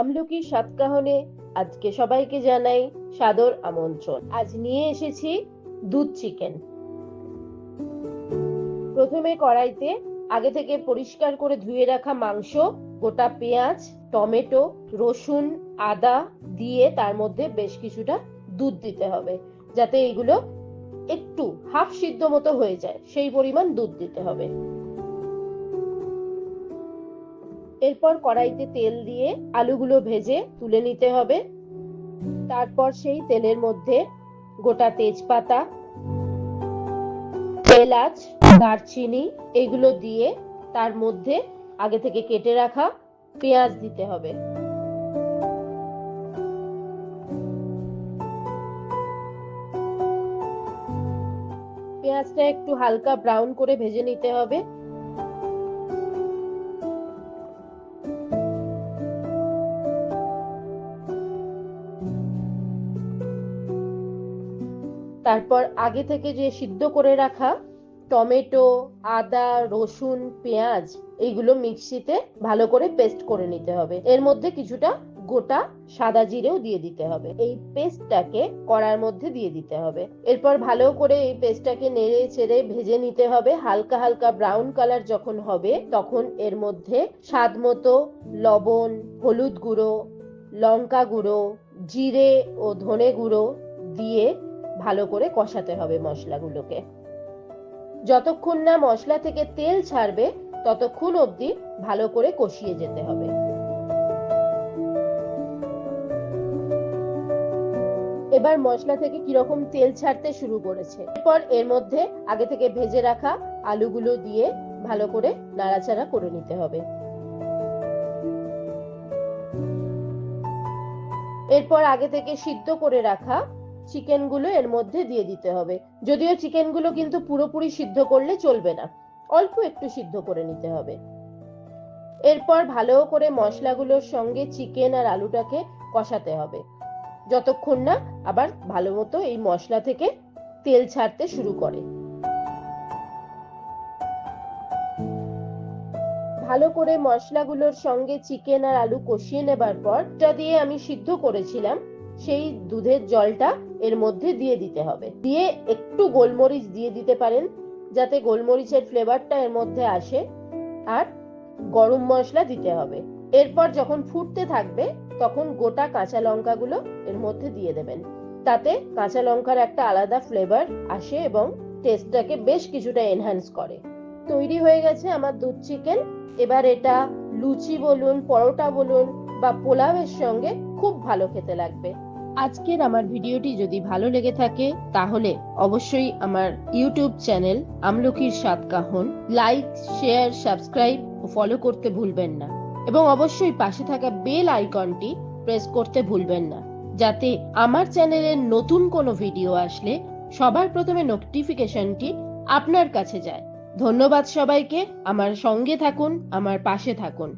আমলকির সাতকাহনে আজকে সবাইকে জানাই সাদর আমন্ত্রণ। আজ নিয়ে এসেছি দুধ চিকেন। প্রথমে কড়াইতে আগে থেকে পরিষ্কার করে ধুয়ে রাখা মাংস, গোটা পেঁয়াজ, টমেটো, রসুন, আদা দিয়ে তার মধ্যে বেশ কিছুটা দুধ দিতে হবে, যাতে এগুলো একটু হাফ সিদ্ধ মতো হয়ে যায়, সেই পরিমাণ দুধ দিতে হবে। এরপর কড়াইতে তেল দিয়ে আলুগুলো ভেজে তুলে নিতে হবে। তারপর সেই তেলের মধ্যে গোটা তেজপাতা, এলাচ, দারচিনি এগুলো দিয়ে তার মধ্যে আগে থেকে কেটে রাখা পেঁয়াজ দিতে হবে। পেঁয়াজটা একটু হালকা ব্রাউন করে ভেজে নিতে হবে। তারপর আগে থেকে যে সিদ্ধ করে রাখা টমেটো, আদা, রসুন, পেঁয়াজ এইগুলো মিক্সিতে ভালো করে পেস্ট করে নিতে হবে। এর মধ্যে কিছুটা গোটা সাদা জিরেও দিয়ে দিতে হবে। এই পেস্টটাকে কড়ার মধ্যে দিয়ে দিতে হবে। এরপর ভালো করে এই পেস্টটাকে নেড়ে চেড়ে ভেজে নিতে হবে। হালকা হালকা ব্রাউন কালার যখন হবে তখন এর মধ্যে স্বাদ মতো লবণ, হলুদ গুঁড়ো, লঙ্কা গুঁড়ো, জিরে ও ধনে গুঁড়ো দিয়ে ভালো করে কষাতে হবে মশলাগুলোকে। যতক্ষণ না মশলা থেকে তেল ছাড়বে ততক্ষণ অবধি ভালো করে কষিয়ে যেতে হবে। এবার মশলা থেকে কিরকম তেল ছাড়তে শুরু করেছে। এরপর এর মধ্যে আগে থেকে ভেজে রাখা আলুগুলো দিয়ে ভালো করে নাড়াচাড়া করে নিতে হবে। এরপর আগে থেকে সিদ্ধ করে রাখা চিকেন গুলো এর মধ্যে দিয়ে দিতে হবে। যদিও চিকেন গুলো কিন্তু পুরোপুরি সিদ্ধ করলে চলবে না, অল্প একটু সিদ্ধ করে নিতে হবে। এরপর ভালো করে মশলাগুলোর সঙ্গে চিকেন আর আলুটাকে কষাতে হবে, যতক্ষণ না আবার ভালো মতো এই মশলা থেকে তেল ছাড়তে শুরু করে। ভালো করে মশলাগুলোর সঙ্গে চিকেন আর আলু কষিয়ে নেবার পর যা দিয়ে আমি সিদ্ধ করেছিলাম সেই দুধের জলটা এর মধ্যে দিয়ে দিতে হবে। দিয়ে একটু গোলমরিচ দিয়ে দিতে পারেন, যাতে গোলমরিচের ফ্লেভারটা এর মধ্যে আসে। আর গরম মশলা দিতে হবে। এরপর যখন ফুটতে থাকবে তখন গোটা কাঁচা লঙ্কাগুলো এর মধ্যে দিয়ে দেবেন। তাতে কাঁচা লঙ্কার একটা আলাদা ফ্লেভার আসে এবং টেস্টটাকে বেশ কিছুটা এনহ্যান্স করে। তৈরি হয়ে গেছে আমার দুধ চিকেন। এবার এটা লুচি বলুন, পরোটা বলুন বা পোলাওয়ের সঙ্গে খুব ভালো খেতে লাগবে। আজকের আমার ভিডিওটি যদি ভালো লেগে থাকে তাহলে অবশ্যই আমার ইউটিউব চ্যানেল আমলকির সাতকাহন লাইক, শেয়ার, সাবস্ক্রাইব ও ফলো করতে ভুলবেন না, এবং অবশ্যই পাশে থাকা বেল আইকনটি প্রেস করতে ভুলবেন না, যাতে আমার চ্যানেলের নতুন কোনো ভিডিও আসলে সবার প্রথমে নোটিফিকেশনটি আপনার কাছে যায়। ধন্যবাদ সবাইকে। আমার সঙ্গে থাকুন, আমার পাশে থাকুন।